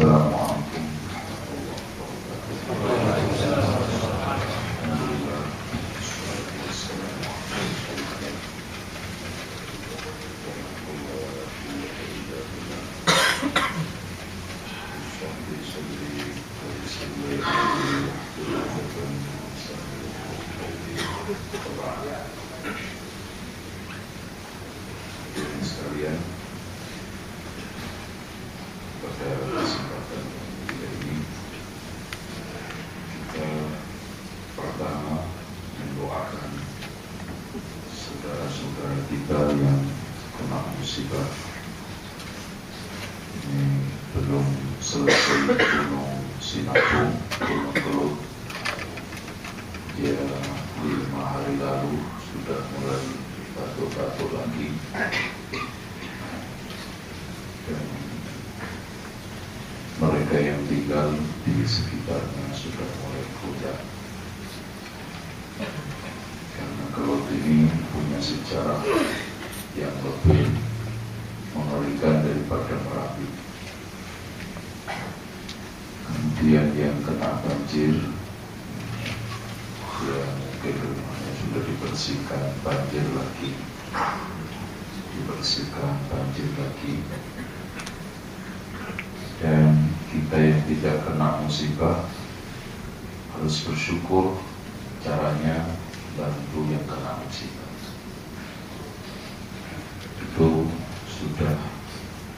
Assalamualaikum. Sekalian, pada kesempatan ini kita pertama mendoakan saudara-saudara kita yang kena musibah. Ini belum selesai Gunung Sinabung, Gunung Kelut. Dia 5 hari lalu sudah mulai batuk-batuk lagi. Dan mereka yang tinggal di sekitarnya sudah mulai goyah. Karena Kelut ini punya sejarah yang lebih mengerikan daripada Merapi. Kemudian yang kena banjir, ya mungkin rumahnya sudah dibersihkan, banjir lagi. Dibersihkan, banjir lagi. Dan kita yang tidak kena musibah harus bersyukur, caranya bantu yang kena musibah. Itu sudah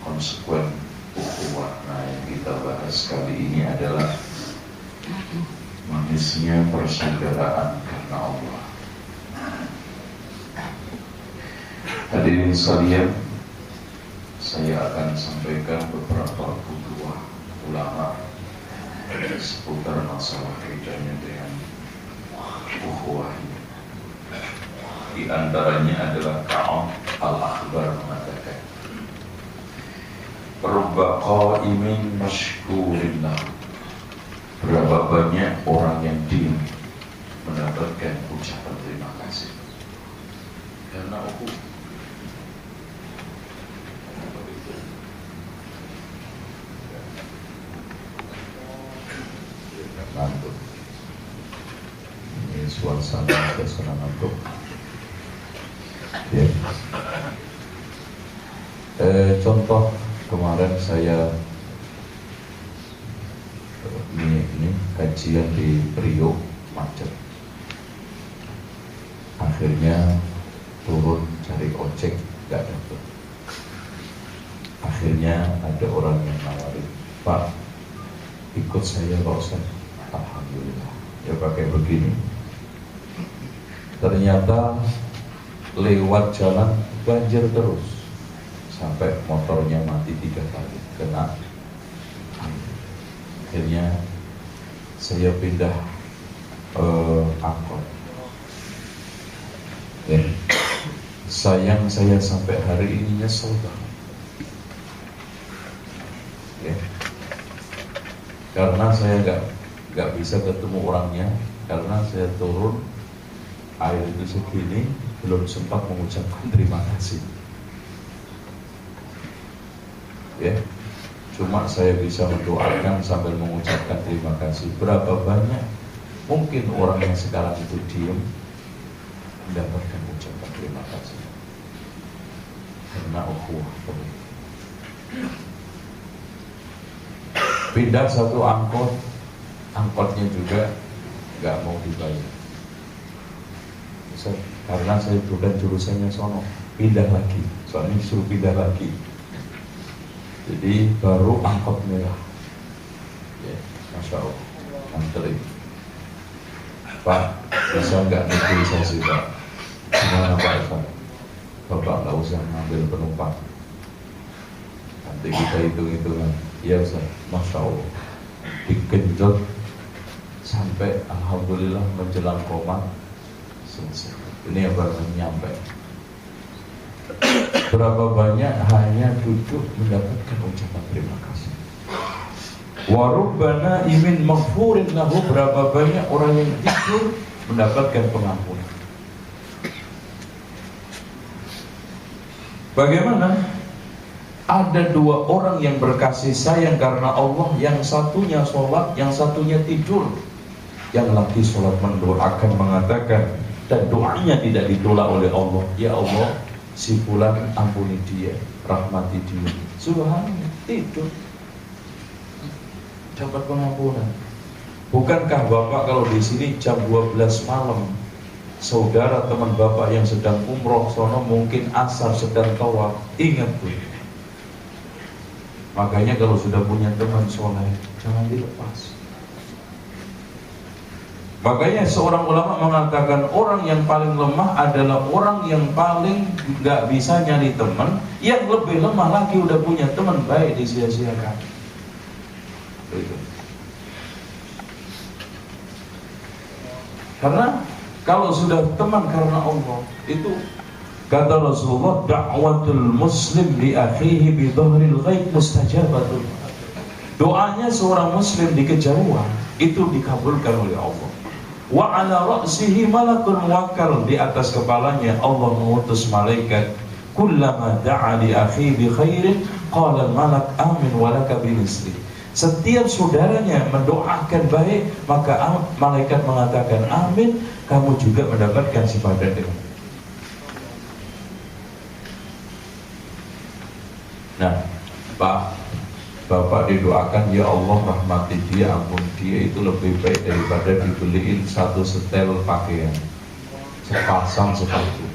konsekuen ukhuwah. Nah, yang kita bahas kali ini adalah manisnya persaudaraan karena Allah. Hadirin sekalian, saya akan sampaikan beberapa fatwa ulama seputar masalah kaitannya dengan ukhuwah ini. Di antaranya adalah Ka'ab al-Akhbar mengatakan, "Rubba qa'imin mashkurin lahu." Berapa banyak orang yang diam mendapatkan ucapan terima kasih karena ukhuwah. Ngantuk. Ini suasana ngantuk. Ya. Contoh kemarin saya ini kajian di Priok macet. Akhirnya turun cari ojek nggak dapat. Akhirnya ada orang yang nawarin, "Pak, ikut saya Pak Ustaz." Alhamdulillah, ya pakai begini. Ternyata lewat jalan banjir terus sampai motornya mati 3 kali kena air. Akhirnya saya pindah angkot. Ya. Sayang saya sampai hari ini nyesel banget. Ya. Karena saya nggak bisa ketemu orangnya, karena saya turun air itu segini belum sempat mengucapkan terima kasih. Ya, cuma saya bisa mendoakan sambil mengucapkan terima kasih. Berapa banyak mungkin orang yang sekarang itu diam mendapatkan ucapan terima kasih karena ukhuwah. Pindah satu angkot, angkotnya juga nggak mau dibayar. Karena saya bukan jurusannya sono, pindah lagi, soalnya suruh pindah lagi. Jadi baru angkot merah. Ya, Masya Allah, antri. Pak, bisa nggak negosiasi Pak? Gimana Pak? Bapak nggak usah ngambil penumpang. Nanti kita hitung-hitungan. Iya Ustaz, Masya Allah, digenjot sampai Alhamdulillah menjelang koma selesai. Ini yang baru nyampe. Berapa banyak hanya duduk mendapatkan ucapan terima kasih. Warubbana imin maghfurin lahu, berapa banyak orang yang tidur mendapatkan pengampunan. Bagaimana? Ada dua orang yang berkasih sayang karena Allah, yang satunya sholat, yang satunya tidur. Yang laki sholat mendoakan, mengatakan, dan doanya tidak ditolak oleh Allah. Ya Allah, si fulan ampuni dia, rahmati dia. Subhanallah, tidur dapat pengampunan. Bukankah Bapak kalau di sini jam 12 malam, saudara teman Bapak yang sedang umroh sono mungkin asar sedang tawaf, ingat tuh. Makanya kalau sudah punya teman soleh, jangan dilepas. Makanya seorang ulama mengatakan orang yang paling lemah adalah orang yang paling gak bisa nyari teman, yang lebih lemah lagi udah punya teman, baik disia-siakan. Begitu. Karena kalau sudah teman karena Allah, itu kata Rasulullah, da'watul muslim li akhihi bi dhahril ghaib mustajabatul. Doanya seorang muslim di kejauhan itu dikabulkan oleh Allah. Wa ala ra'sihi malakun muwakkal, di atas kepalanya Allah mengutus malaikat. Kullama da'a li akhihi bi khairin qala al-malak amin wa laka bi misli. Setiap saudaranya mendoakan baik, maka malaikat mengatakan amin, kamu juga mendapatkan sepadan dengan. Nah, Bapak didoakan, ya Allah rahmati dia, ampun dia, itu lebih baik daripada dibeliin satu setel pakaian, sepasang sepatu.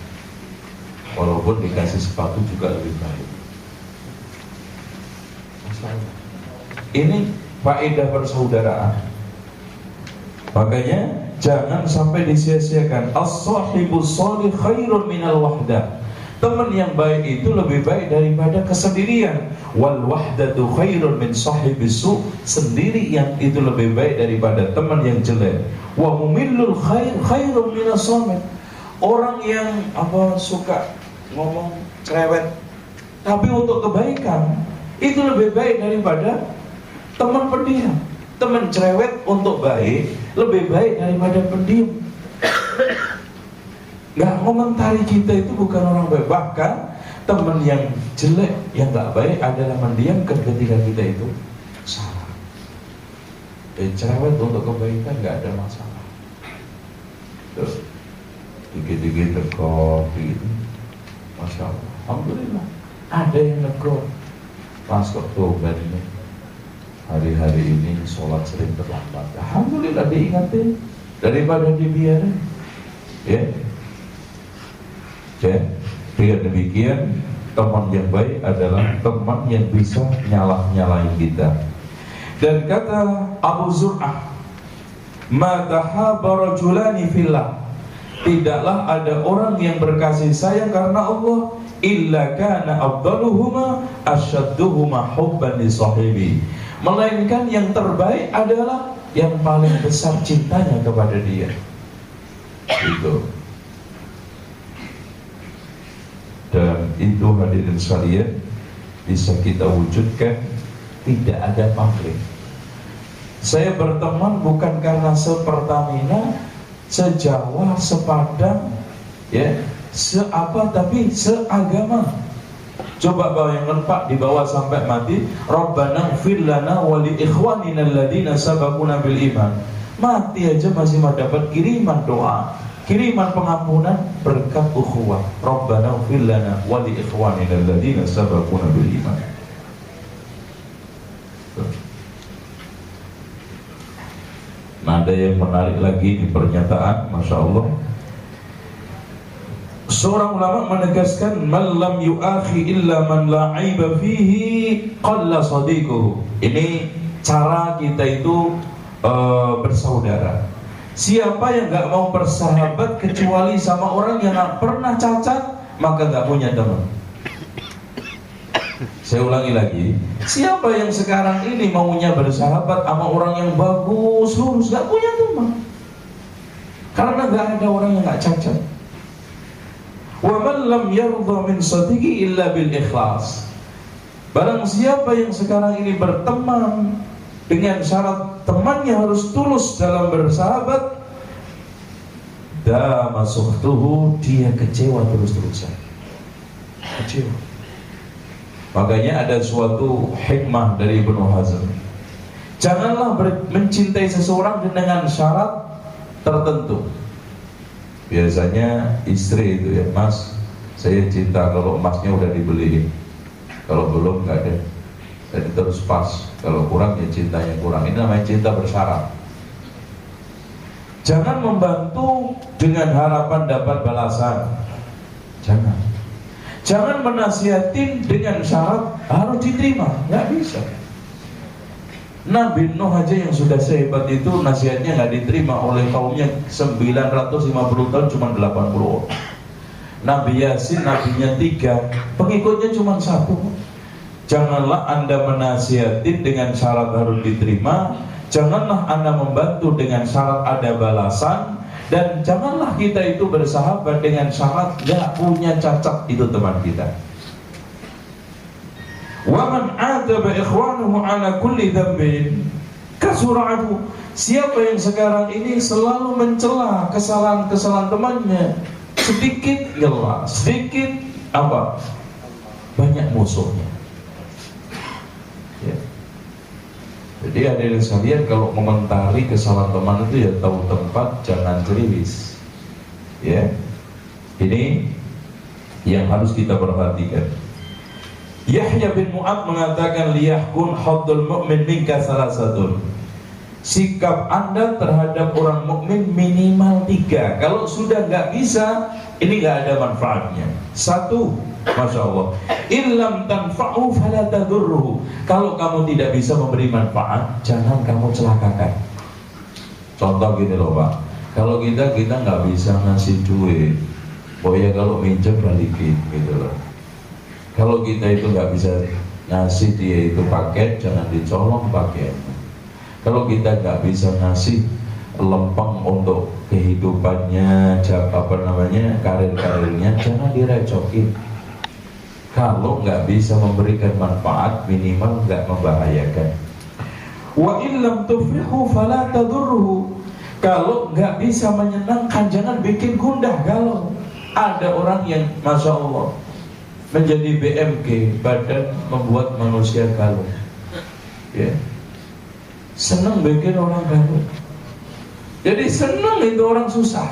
Walaupun dikasih sepatu juga lebih baik. Ini faedah persaudaraan. Makanya jangan sampai disia-siakan. As-sahibus shalih khairun minal wahdah. Teman yang baik itu lebih baik daripada kesendirian. Wal wahdatu khairun min sahibis su. Sendiri yang itu lebih baik daripada teman yang jelek. Wa mumillul khairun minas samit. Orang yang suka ngomong cerewet tapi untuk kebaikan itu lebih baik daripada teman pendiam. Teman cerewet untuk baik lebih baik daripada pendiam. Nggak komentari kita itu bukan orang baik. Bahkan teman yang jelek, yang nggak baik adalah mendiamkan ketika kita itu salah. Cerewet untuk kebaikan nggak ada masalah. Terus dikit-dikit tegor gitu, masya Allah, alhamdulillah. Ada yang negor, pas kok tobat ini, hari-hari ini sholat sering terlambat, alhamdulillah diingatin daripada dibiarin. Ya. Dengan demikian, teman yang baik adalah teman yang bisa nyalah-nyalain kita. Dan kata Abu Zur'ah, ma tahabba rajulani fillah, tidaklah ada orang yang berkasih sayang karena Allah, illa kana afdaluhuma asyadduhuma hubban li sahibi, melainkan yang terbaik adalah yang paling besar cintanya kepada dia. Itu. Dan itu hadirin sekalian bisa kita wujudkan, tidak ada pamrih. Saya berteman bukan karena sepertamina, sejawa, sepadang, ya, seapa, tapi seagama. Coba bayangkan Pak, dibawa sampai mati, Rabbana ighfir lana wa li ikhwanina alladhina sabaquna bil iman. Mati aja masih mendapat kiriman doa, kiriman pengampunan berkat ukhuwah. Rabbana ighfir lana wa li ikhwanina alladhina sabaquna bil iman. Nah, ada yang menarik lagi di pernyataan, masya Allah. Seorang ulama menegaskan, man lam yu'akhi illa man la aiba fihi qalla sadiquhu. Ini cara kita itu bersaudara. Siapa yang nggak mau bersahabat kecuali sama orang yang nggak pernah cacat, maka nggak punya teman. Saya ulangi lagi, siapa yang sekarang ini maunya bersahabat sama orang yang bagus, lurus, nggak punya teman. Karena nggak ada orang yang nggak cacat. Wa man lam yardha min sadiqi illa bil ikhlas. Barang siapa yang sekarang ini berteman dengan syarat temannya harus tulus dalam bersahabat, dama suhtuhu, dia kecewa terus-terusan. Kecewa. Makanya ada suatu hikmah dari Ibnu Hazm. Janganlah mencintai seseorang dengan syarat tertentu. Biasanya istri itu ya, Mas, saya cinta kalau emasnya udah dibeliin, kalau belum nggak ada. Jadi terus pas, kalau kurang ya cintanya kurang. Ini namanya cinta bersyarat. Jangan membantu dengan harapan dapat balasan. Jangan menasihatin dengan syarat harus diterima. Nggak bisa. Nabi Nuh aja yang sudah sehebat itu nasihatnya nggak diterima oleh kaumnya 950 tahun cuma 80 orang. Nabi Yasin nabinya 3, pengikutnya cuma 1. Janganlah Anda menasihatin dengan syarat harus diterima. Janganlah Anda membantu dengan syarat ada balasan. Dan janganlah kita itu bersahabat dengan syarat gak punya cacat, itu teman kita. Wa man 'ataba ikhwanuhu 'ala kulli dhanbin kasura'ahu. Siapa yang sekarang ini selalu mencela kesalahan-kesalahan temannya, sedikit nyela, sedikit apa? Banyak musuhnya. Ya. Jadi hadirin sekalian, kalau mengomentari kesalahan teman itu ya tahu tempat, jangan ceriwis. Ya, ini yang harus kita perhatikan. Yahya bin Mu'ad mengatakan, liyahkun haddul mu'min minka salasatun. Sikap Anda terhadap orang mukmin minimal 3. Kalau sudah nggak bisa, ini nggak ada manfaatnya. 1, Masya Allah, illam tanfa'u fala tadurruhu. Kalau kamu tidak bisa memberi manfaat, jangan kamu celakakan. Contoh gini loh Pak, kalau kita nggak bisa ngasih duit, oh ya kalau minjem balikin gitu loh. Kalau kita itu nggak bisa ngasih dia itu paket, jangan dicolong paketnya. Kalau kita nggak bisa ngasih lempeng untuk kehidupannya, karir-karirnya, jangan direcokin. Kalau nggak bisa memberikan manfaat, minimal nggak membahayakan. Wa illam tuflihu fala tadurruhu. Kalau nggak bisa menyenangkan, jangan bikin gundah galau. Ada orang yang Masya Allah menjadi BMG, badan membuat manusia galau. Ya, senang bikin orang galau. Jadi senang itu orang susah.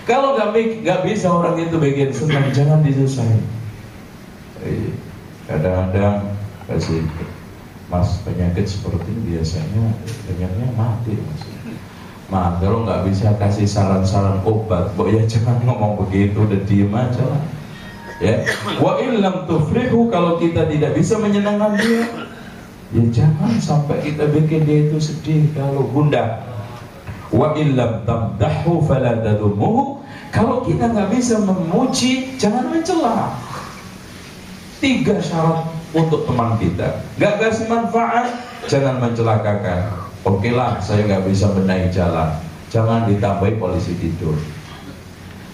Kalau nggak bisa orang itu bikin senang, jangan disusahin. Kadang-kadang kasih, Mas, penyakit seperti ini biasanya banyaknya mati, Mas. Nah, kalau nggak bisa kasih saran-saran obat, ya jangan ngomong begitu, udah diem aja lah. Ya, wa illam tuflihu, kalau kita tidak bisa menyenangkan dia, ya jangan sampai kita bikin dia itu sedih kalau gundah. Wa illam tamdahu fala tadumuhu, kalau kita nggak bisa memuji, jangan mencela. 3 syarat untuk teman kita. Gak kasih manfaat, jangan mencelakakan. Oke lah, saya gak bisa benahi jalan, jangan ditambahi polisi tidur.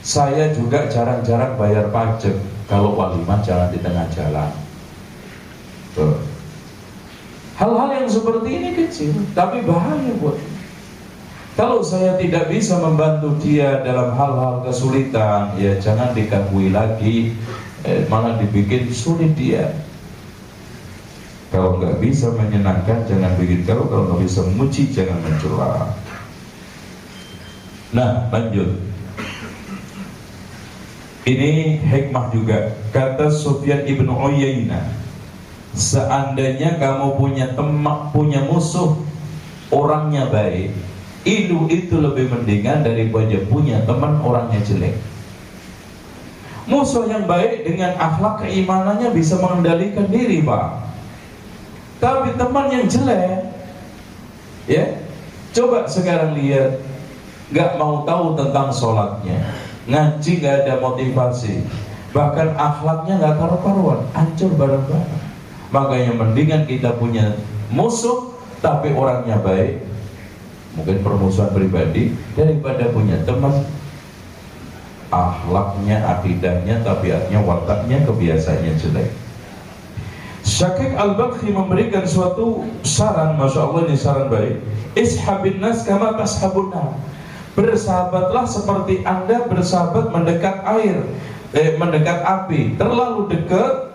Saya juga jarang-jarang bayar pajak, kalau walimah jangan di tengah jalan. Tuh. Hal-hal yang seperti ini kecil, tapi bahaya buat. Kalau saya tidak bisa membantu dia dalam hal-hal kesulitan, ya jangan diganggu lagi. Malah dibikin sulit dia. Kalau nggak bisa menyenangkan, jangan bikin galau. Kalau nggak bisa memuji, jangan mencela. Nah, lanjut. Ini hikmah juga. Kata Sufyan ibnu Uyainah, seandainya kamu punya punya musuh, orangnya baik, itu lebih mendingan daripada punya teman orangnya jelek. Musuh yang baik dengan akhlak keimanannya bisa mengendalikan diri, Pak. Tapi teman yang jelek, ya, coba sekarang lihat, gak mau tahu tentang sholatnya, ngaji gak ada motivasi, bahkan akhlaknya gak karu-karuan, hancur bareng-bareng. Makanya mendingan kita punya musuh tapi orangnya baik, mungkin permusuhan pribadi, daripada punya teman akhlaknya, akidahnya, tabiatnya, wataknya, kebiasaannya jelek. Syakik Al-Bakhi memberikan suatu saran, Masya Allah, ini saran baik. Ishabin nas kama tashabun nar. Bersahabatlah seperti Anda bersahabat mendekat air, mendekat api. Terlalu dekat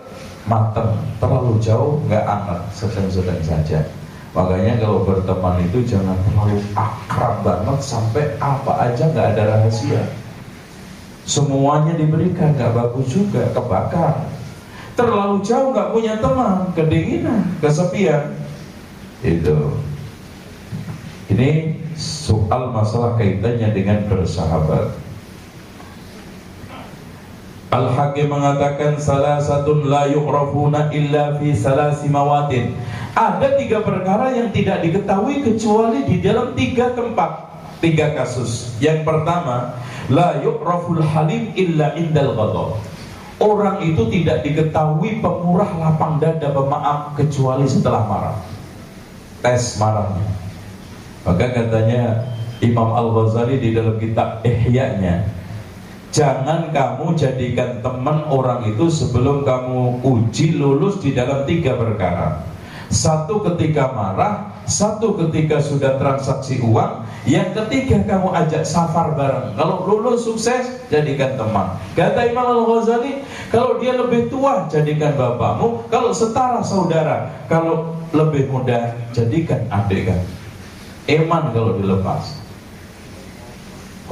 mateng, terlalu jauh nggak anget, sedang-sedang saja. Makanya kalau berteman itu jangan terlalu akrab banget sampai apa aja nggak ada rahasia. Semuanya diberikan, nggak bagus juga, kebakar. Terlalu jauh nggak punya teman, kedinginan, kesepian. Itu. Ini soal masalah kaitannya dengan bersahabat. Al-Hakim mengatakan salasatun la yu'rafuna illa fi salasi mawatin. Ada 3 perkara yang tidak diketahui kecuali di dalam 3 tempat, 3 kasus. Yang pertama, la yu'raful halim illa indal ghadab. Orang itu tidak diketahui pemurah, lapang dada, pemaaf kecuali setelah marah. Tes marahnya. Maka katanya Imam Al-Ghazali di dalam kitab Ihya-nya, jangan kamu jadikan teman orang itu sebelum kamu uji lulus di dalam 3 perkara. 1 ketika marah, 1 ketika sudah transaksi uang, yang ketiga kamu ajak safar bareng. Kalau lulus sukses, jadikan teman. Kata Imam Al-Ghazali, kalau dia lebih tua, jadikan bapakmu. Kalau setara saudara, kalau lebih muda, jadikan adik kan. Eman kalau dilepas.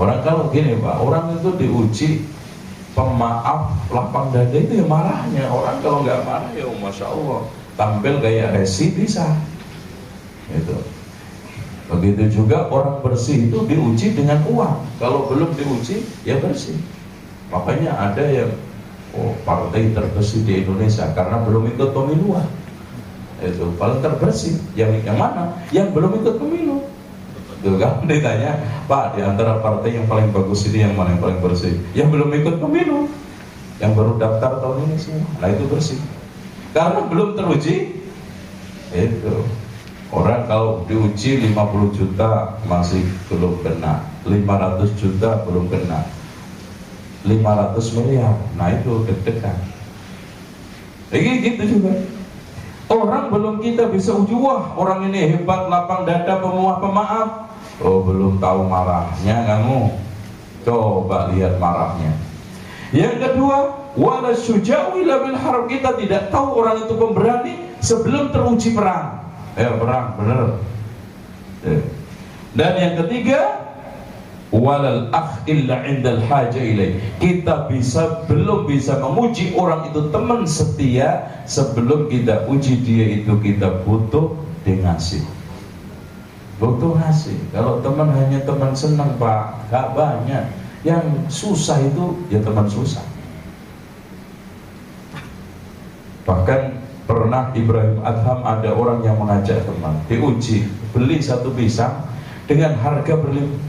Orang kalau gini Pak, orang itu diuji pemaaf, lapang dada itu ya marahnya. Orang kalau nggak marah ya Masya Allah, tampil kayak resi bisa. Gitu. Begitu juga orang bersih itu diuji dengan uang. Kalau belum diuji ya bersih. Makanya ada yang partai terbersih di Indonesia karena belum ikut pemiluan. Itu paling terbersih. Yang mana? Yang belum ikut pemilu. Tuh kan ditanya, Pak, di antara partai yang paling bagus ini yang mana yang paling bersih? Yang belum ikut pemilu, yang baru daftar tahun ini semua. Nah itu bersih. Karena belum teruji. Itu orang kalau diuji 50 juta masih belum kena, 500 juta belum kena, 500 miliar. Nah itu deg-degan. Gitu juga. Orang belum kita bisa uji, wah orang ini hebat, lapang dada, pemuah, pemaaf. Oh belum tahu marahnya kamu. Coba lihat marahnya. Yang kedua, wala syuja'u illa bil harb. Kita tidak tahu orang itu pemberani sebelum teruji perang. Perang bener. Dan yang ketiga, walal akh illa indal haja ilaih. Kita belum bisa memuji orang itu teman setia sebelum kita uji dia itu kita butuh dia ngasih. Butuh ngasih. Kalau teman hanya teman senang Pak, gak banyak. Yang susah itu ya teman susah. Bahkan pernah Ibrahim Adham ada orang yang mengajak teman diuji beli 1 pisang dengan harga berlimpah.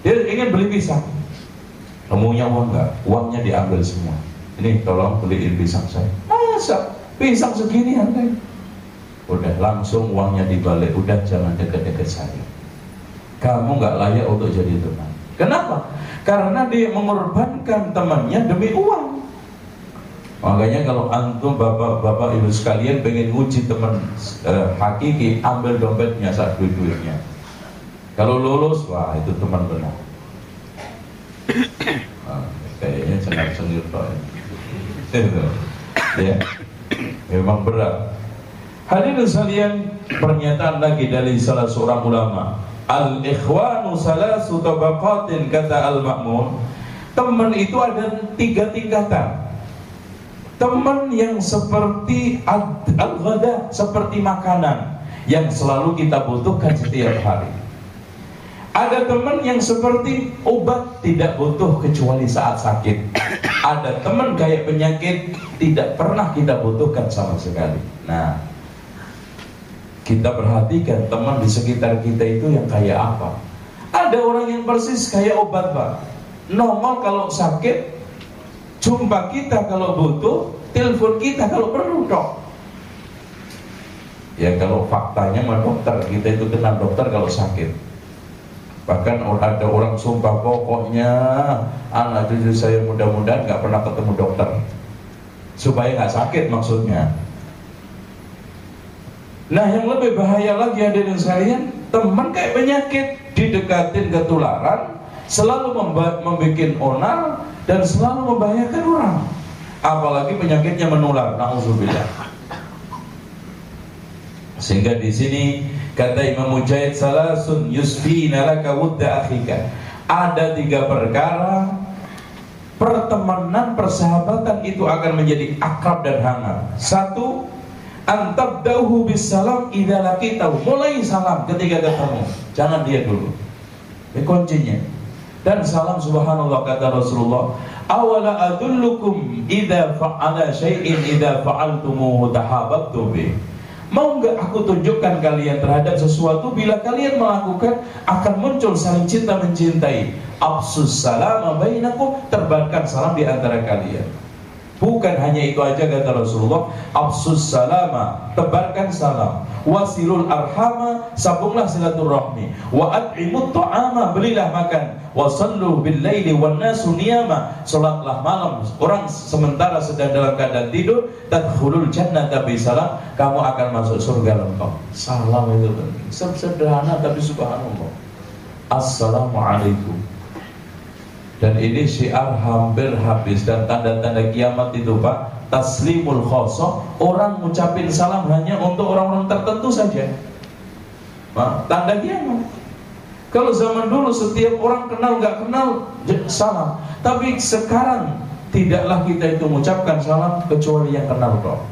Dia ingin beli pisang. Kamunya uang enggak? Uangnya diambil semua. Ini tolong beliin pisang saya. Masa? Pisang segini harganya? Udah langsung uangnya dibalik. Udah jangan dekat-dekat saya. Kamu nggak layak untuk jadi teman. Kenapa? Karena dia mengorbankan temannya demi uang. Makanya kalau antum bapak-bapak ibu sekalian pengen uji teman hakiki, ambil dompetnya saat duit-duitnya. Kalau lulus, wah itu teman benar. Nah, kayaknya cengar-cengir Pak. Ya, memang berat. Hadirin sekalian, pernyataan lagi dari salah seorang ulama. Al-ikhwanu salasu tabaqatin, kata Al-Ma'mun. Teman itu ada 3 tingkatan. Teman yang seperti al-ghada, seperti makanan yang selalu kita butuhkan setiap hari. Ada teman yang seperti obat, tidak butuh kecuali saat sakit. Ada teman kayak penyakit, tidak pernah kita butuhkan sama sekali. Nah, kita perhatikan teman di sekitar kita itu yang kayak apa. Ada orang yang persis kayak obat Pak, nongol kalau sakit, jumpa kita kalau butuh, telepon kita kalau perlu dok. Ya kalau faktanya sama dokter, kita itu kenal dokter kalau sakit. Bahkan ada orang sumpah, pokoknya anak cucu saya mudah-mudahan gak pernah ketemu dokter, supaya gak sakit maksudnya. Nah yang lebih bahaya lagi hadirin sekalian, teman kayak penyakit, didekatin ketularan, selalu membuat onar dan selalu membahayakan orang. apalagi penyakitnya menular, na'udzubillah. Sehingga di sini kata Imam Mujahid, salasun yusfina laka wudda akhika. Ada 3 perkara pertemanan, persahabatan itu akan menjadi akrab dan hangat. 1, antabdauhu bisalam idza laqitahu. Mulai salam ketika ketemu, jangan dia dulu. Ini kuncinya. Dan salam, subhanallah, kata Rasulullah, awala adullukum idza fa'ala syai'in idza fa'altumuhu tahabbtum bih. Mau enggak aku tunjukkan kalian terhadap sesuatu, bila kalian melakukan akan muncul saling cinta mencintai. Absus salama bainakum, tebarkan salam di antara kalian. Bukan hanya itu aja, kata Rasulullah, absus salama, tebarkan salam. Wasilul arhama, sambunglah silaturahmi. Wa at'imut ta'ama, belilah makan. Wasallu bil laili wan nasu niyama, salatlah malam orang sementara sedang dalam keadaan tidur. Tadkhulul jannata bisalam, kamu akan masuk surga lengkap. Salam itu penting, sederhana tapi subhanallah. Assalamualaikum. Dan ini syiar hampir habis. Dan tanda-tanda kiamat itu, Pak, taslimul khosoh, orang ngucapin salam hanya untuk orang-orang tertentu saja. Nah, tanda kiamat. Kalau zaman dulu setiap orang kenal nggak kenal salam, tapi sekarang tidaklah kita itu mengucapkan salam kecuali yang kenal kok.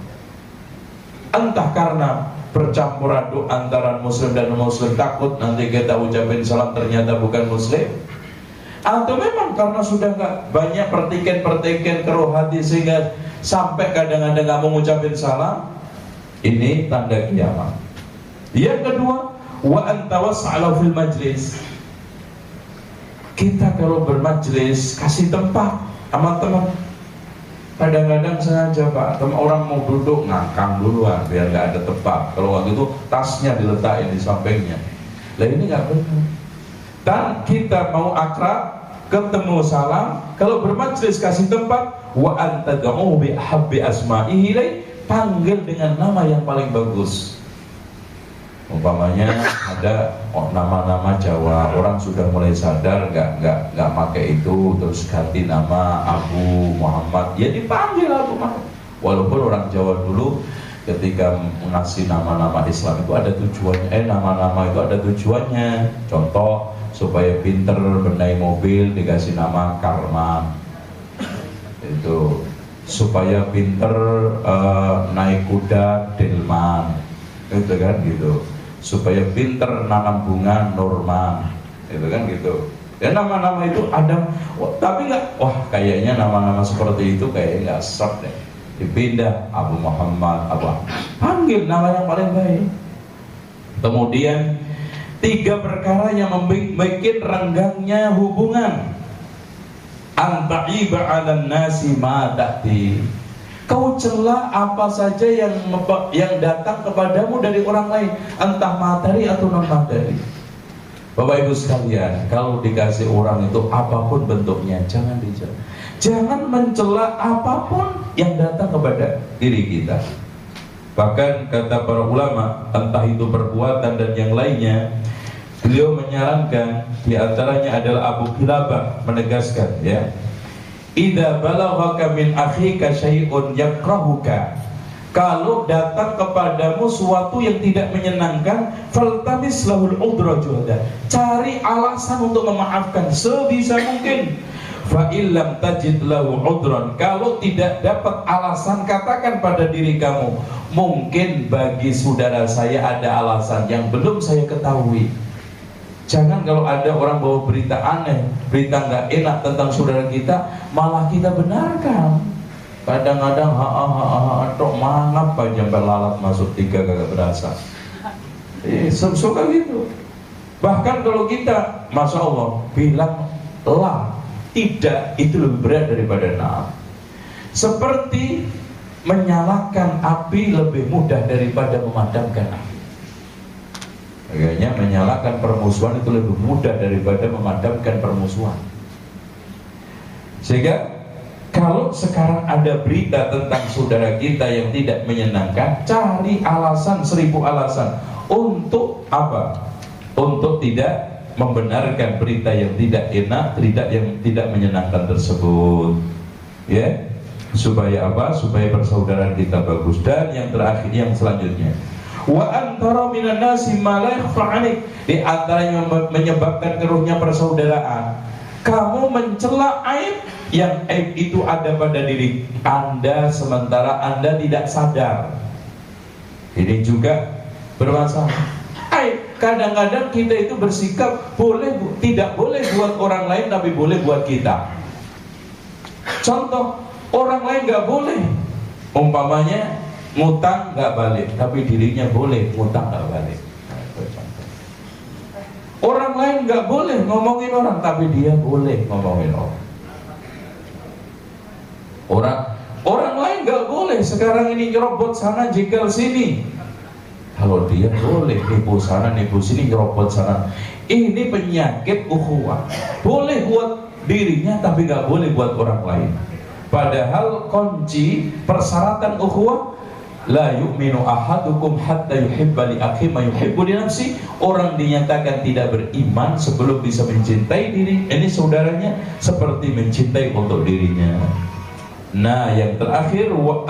Entah karena bercampur aduk antara muslim dan muslim, takut nanti kita ucapin salam ternyata bukan muslim, atau memang karena sudah nggak banyak pertikan-pertikan keruh hati sehingga sampai kadang-kadang nggak mau ngucapin salam. Ini tanda kiamat. Yang kedua, wa antawas'ala fil majlis. Kita kalau bermajlis kasih tempat sama teman. Kadang-kadang sengaja, Pak, teman orang mau duduk ngangkang duluan biar nggak ada tempat. Kalau waktu itu tasnya diletakin di sampingnya. Lah ini nggak benar. Dan kita mau akrab, ketemu salam, kalau bermajlis kasih tempat. Wa antad'u bi habbi asma'ihi, panggil dengan nama yang paling bagus. Umpamanya ada nama-nama Jawa, orang sudah mulai sadar nggak pakai itu, terus ganti nama Abu Muhammad, ya dipanggil Abu Muhammad. Walaupun orang Jawa dulu ketika mengasih nama-nama Islam itu ada tujuannya, nama-nama itu ada tujuannya. Contoh, supaya pinter benahi mobil dikasih nama Karman, itu supaya pinter naik kuda Delman, itu kan gitu. Supaya pinter nanam bunga Norman, itu kan gitu. Dan nama-nama itu ada, tapi nggak, wah kayaknya nama-nama seperti itu kayak nggak serp deh, dipindah Abu Muhammad, panggil nama yang paling baik. Kemudian 3 perkara yang membuat renggangnya hubungan. Anta'iba 'alan nasi ma ta'ti. Kau celah apa saja yang datang kepadamu dari orang lain, entah materi atau non materi. Bapak Ibu sekalian, kalau dikasih orang itu apapun bentuknya, jangan dicela. Jangan mencela apapun yang datang kepada diri kita. Bahkan kata para ulama, entah itu perbuatan dan yang lainnya, beliau menyarankan, diantaranya adalah Abu Kilabah menegaskan, ya, idza balaghaka min akhika syai'un yakrahuka, kalau datang kepadamu suatu yang tidak menyenangkan, faltamis lahul udra juhda, cari alasan untuk memaafkan sebisa mungkin. Fa illam tajid lahu udran, kalau tidak dapat alasan, katakan pada diri kamu, mungkin bagi saudara saya ada alasan yang belum saya ketahui. Jangan kalau ada orang bawa berita aneh, berita nggak enak tentang saudara kita, malah kita benarkan. Kadang-kadang tok mangap aja lalat masuk 3 kagak berasa. Suka gitu. Bahkan kalau kita, masya Allah, bilang lah, tidak, itu lebih berat daripada nah. Seperti menyalakan api lebih mudah daripada memadamkan api. Kayaknya menyalakan permusuhan itu lebih mudah daripada memadamkan permusuhan. Sehingga kalau sekarang ada berita tentang saudara kita yang tidak menyenangkan, cari alasan, 1000 alasan untuk apa? Untuk tidak membenarkan berita yang tidak enak, yang tidak menyenangkan tersebut. Ya. Supaya apa? Supaya persaudaraan kita bagus. Dan yang terakhir, yang selanjutnya, wa antara minan nasi ma la yakhfa 'alaik. Di antara yang menyebabkan keruhnya persaudaraan, kamu mencela aib yang aib itu ada pada diri Anda sementara Anda tidak sadar. Ini juga bermasalah. Aib, kadang-kadang kita itu bersikap tidak boleh buat orang lain, tapi boleh buat kita. Contoh, orang lain nggak boleh, umpamanya ngutang nggak balik, tapi dirinya boleh ngutang nggak balik. Orang lain nggak boleh ngomongin orang, tapi dia boleh ngomongin orang. Orang lain nggak boleh sekarang ini nyerobot sana jegal sini, kalau dia boleh nipu sana nipu sini, nyerobot sana. Ini penyakit ukhuwah. Boleh buat dirinya tapi nggak boleh buat orang lain. Padahal kunci persyaratan ukhuwah, la yu'minu ahadukum hatta yuhibba li akhihi ma yuhibbu li nafsi. Orang dinyatakan tidak beriman sebelum bisa mencintai ini saudaranya seperti mencintai untuk dirinya. Nah, yang terakhir, wa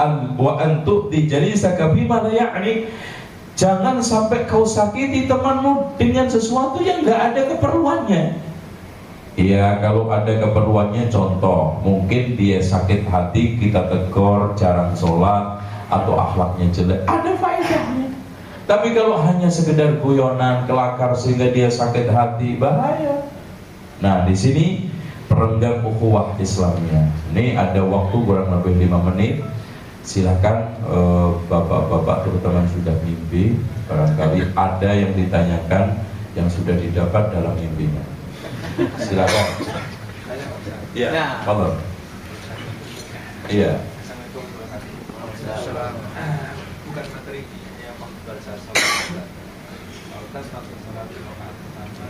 antu dijalisaka bima la ya'ni. Jangan sampai kau sakiti temanmu dengan sesuatu yang enggak ada keperluannya. Ya, kalau ada keperluannya, contoh, mungkin dia sakit hati, kita tegur, jarang sholat, atau akhlaknya jelek, ada faedahnya. Tapi kalau hanya sekedar guyonan, kelakar sehingga dia sakit hati, bahaya. Nah, di sini perenggan ukhuwah Islamnya. Ini ada waktu kurang lebih 5 menit. Silakan bapak-bapak terutama yang sudah mimpi, barangkali ada yang ditanyakan yang sudah didapat dalam mimpinya. Silakan. Iya, kalau iya. Bukan materi yang membaca salat. Kita satu salat di rakaat pertama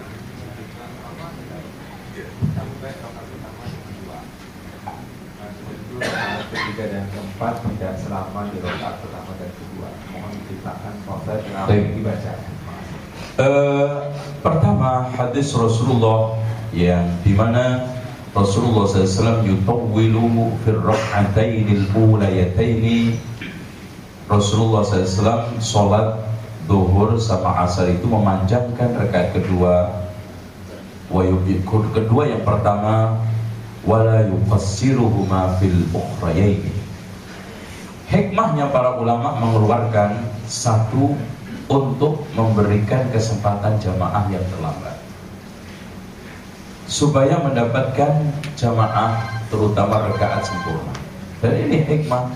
sampai rakaat pertama kedua. Itu rakaat ketiga dan keempat tidak selama di rakaat pertama dan kedua. Mohon diceritakan proses yang dibaca. Pertama, hadis Rasulullah yang dimana Rasulullah SAW yutawwilu fil rak'atainil ulayataini. Rasulullah SAW sholat zuhur sama asar itu memanjangkan rakaat kedua, kedua yang pertama, wala yuqassiruhuma fil ukhrayaini. Hikmahnya para ulama mengeluarkan satu untuk memberikan kesempatan jamaah yang terlambat supaya mendapatkan jamaah terutama rakaat sempurna. Dan ini hikmah,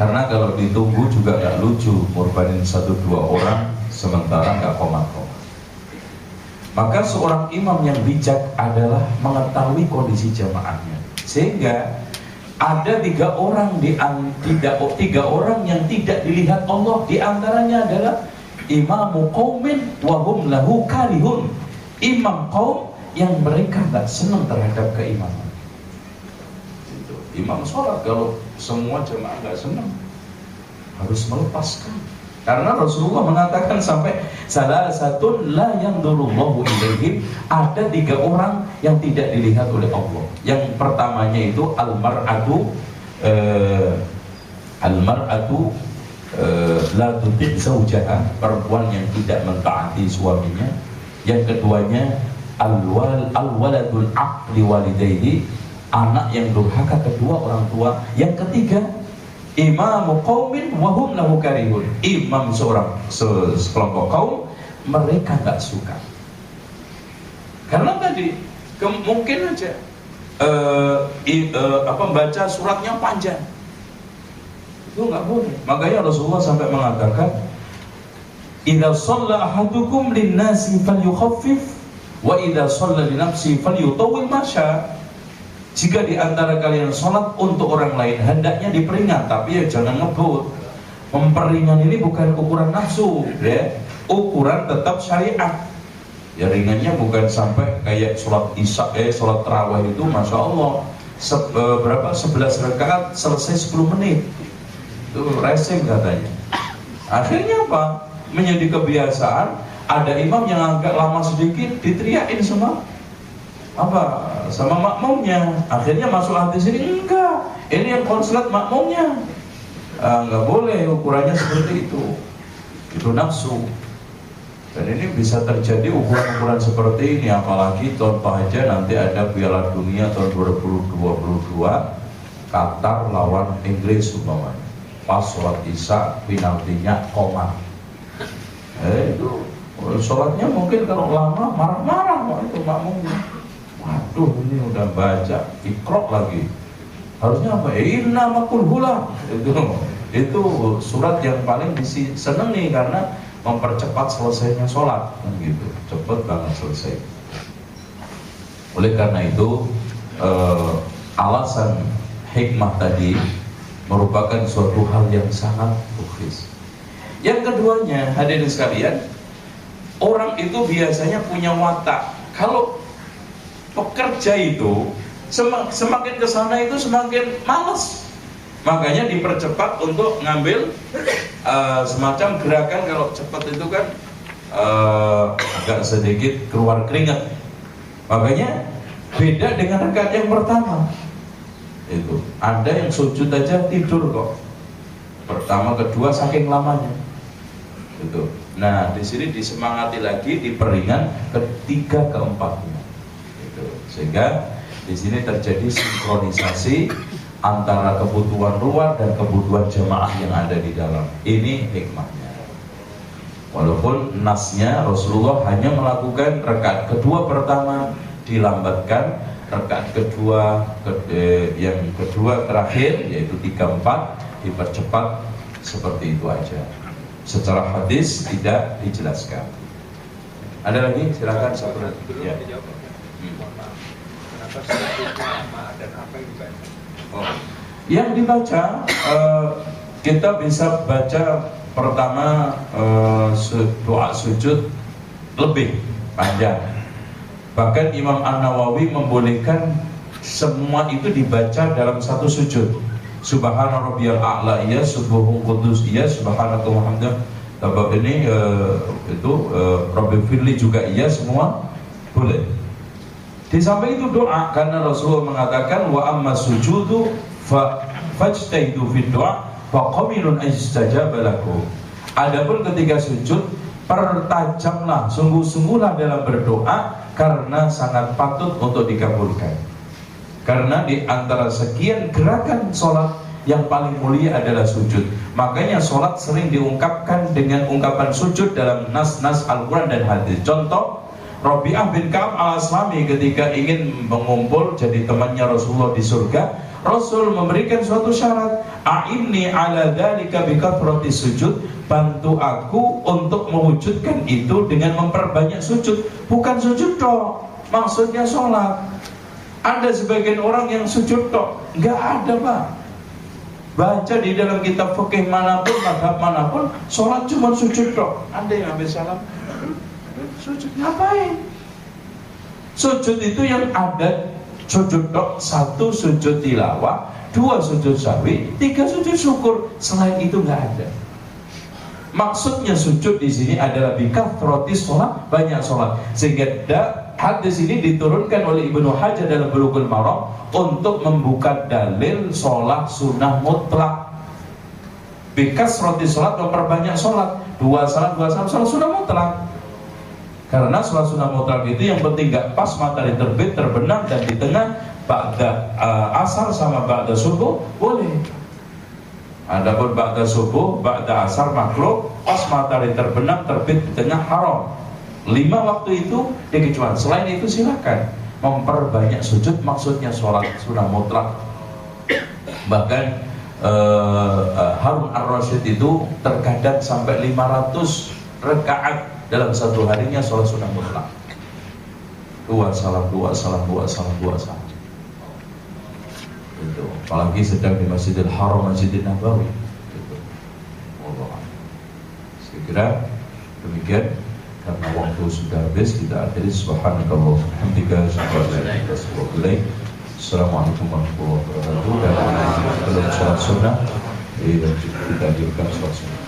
karena kalau ditunggu juga nggak lucu, ngorbanin 1-2 orang sementara nggak komat-komat. Maka seorang imam yang bijak adalah mengetahui kondisi jamaahnya, sehingga ada 3 orang tiga orang yang tidak dilihat Allah. Di antaranya adalah imamu qaumin wa hum lahu karihun, imam kaum yang mereka nggak senang terhadap keimaman. Imam sholat kalau semua jemaah nggak senang, harus melepaskan. Karena Rasulullah mengatakan sampai salah satu la yandurullahu ilaihim, ada 3 orang yang tidak dilihat oleh Allah. Yang pertamanya itu almar'atu la tuti' zaujaha, perempuan yang tidak mentaati suaminya. Yang keduanya al-waladul aqli walidayhi, anak yang durhaka kedua orang tua. Yang ketiga imamu qaumin wa hum lahu karihun, imam sekelompok kaum mereka nggak suka. Karena tadi mungkin aja baca suratnya panjang, itu nggak boleh. Makanya Rasulullah sampai mengatakan, idza shalla ahadukum lin-nasi falyukhaffif wa idza shalla li nafsi falyutawwil masya. Jika di antara kalian sholat untuk orang lain, hendaknya diperingat, tapi ya jangan ngebut. Memperingan ini bukan ukuran nafsu, ya, ukuran tetap syariat. Ya ringannya bukan sampai kayak sholat isya, sholat tarawih itu masya Allah 11 rakaat selesai 10 menit, itu racing katanya. Akhirnya apa? Menjadi kebiasaan, ada imam yang agak lama sedikit diteriakin sama makmumnya. Akhirnya masuk hadis ini enggak, ini yang konslet makmumnya. Nggak boleh ukurannya seperti itu nafsu. Dan ini bisa terjadi ukuran-ukuran seperti ini, apalagi contoh aja nanti ada Piala Dunia tahun 2022 Qatar lawan Inggris umpamanya. Pas sholat isya penaltinya koma. Itu sholatnya mungkin kalau lama marah-marah itu makmumnya. Waduh, ini udah baca ikrok lagi. Harusnya apa? Inna makul hula. Itu surat yang paling disenangi karena mempercepat selesainya sholat, gitu, cepet banget selesai. Oleh karena itu alasan hikmah tadi merupakan suatu hal yang sangat logis. Yang keduanya, hadirin sekalian, orang itu biasanya punya watak. Kalau pekerja itu semakin kesana itu semakin malas. Makanya dipercepat untuk ngambil semacam gerakan. Kalau cepat itu kan agak sedikit keluar keringat. Makanya beda dengan rakaat yang pertama. Itu ada yang sujud aja tidur kok. Pertama, kedua saking lamanya. Itu. Nah, di sini disemangati lagi, diperingan ketiga, keempatnya. Itu. Sehingga di sini terjadi sinkronisasi antara kebutuhan luar dan kebutuhan jamaah yang ada di dalam. Ini hikmahnya. Walaupun nasnya Rasulullah hanya melakukan rakaat kedua pertama dilambatkan, rakaat kedua yang kedua terakhir yaitu 3-4 dipercepat, seperti itu aja. Secara hadis tidak dijelaskan. Ada lagi? Silakan satu lagi. Ya. Kenapa sebetulnya lama dan apa yang dibaca? Yang dibaca kita bisa baca pertama doa sujud lebih panjang. Bahkan Imam An-Nawawi membolehkan semua itu dibaca dalam satu sujud. Subhana rabbiyal a'la iya, subhanal qudus iya, subhanaka wa hamdah. Sebab ini Rabbil firli juga iya, semua boleh. Di samping itu doa, karena Rasulullah mengatakan wa amma sujudu fajtahidu fid du'a fa qabilun ajtajaba lakum. Adapun ketika sujud, pertajamlah, sungguh-sungguhlah dalam berdoa karena sangat patut untuk dikabulkan. Karena di antara sekian gerakan sholat yang paling mulia adalah sujud. Makanya sholat sering diungkapkan dengan ungkapan sujud dalam nas-nas Al-Quran dan hadis. Contoh, Rabi'ah bin Ka'ab al-Aslami ketika ingin mengumpul jadi temannya Rasulullah di surga, Rasul memberikan suatu syarat, a'inni ala dzalika bi kathrati sujud, bantu aku untuk mewujudkan itu dengan memperbanyak sujud. Bukan sujud tok, maksudnya sholat. Ada sebagian orang yang sujud tok, nggak ada Pak. Baca di dalam kitab fikih manapun, mazhab manapun, sholat cuma sujud tok. Ada yang habis salam sujud, ngapain? Sujud itu yang ada sujud tok, 1 sujud tilawah, 2 sujud sahwi, 3 sujud syukur. Selain itu nggak ada. Maksudnya sujud di sini adalah bikathrati sholat, banyak sholat. Sehingga hadis ini diturunkan oleh Ibnu Hajar dalam Bulughul Maram untuk membuka dalil sholat sunnah mutlak. Bikathrati sholat, memperbanyak sholat. 2 salam, 2 salam, sholat sunnah mutlak. Karena sholat sunnah mutlak itu yang penting gak pas matahari terbit, terbenam, dan di tengah ba'da asar sama ba'da subuh boleh. Adapun ba'da subuh, ba'da asar makruh, pas matahari terbenam, terbit di tengah haram. 5 waktu itu dikecualikan. Selain itu silakan memperbanyak sujud, maksudnya sholat sunnah mutlak. Bahkan Harun ar-Rasyid itu terkadang sampai 500 rakaat dalam satu harinya sholat sunnah mutlak. 2 salam, 2 salam, 2 salam, 2 salam. Itu. Apalagi sedang di Masjidil Haram, Masjidil Nabawi. Itu. Segera demikian, karena waktu sudah habis, kita akhiri. Subhanakallah hamdika, Assalamualaikum warahmatullahi wabarakatuh. Dan belum sholat sunnah, kita hadirkan sholat sunnah.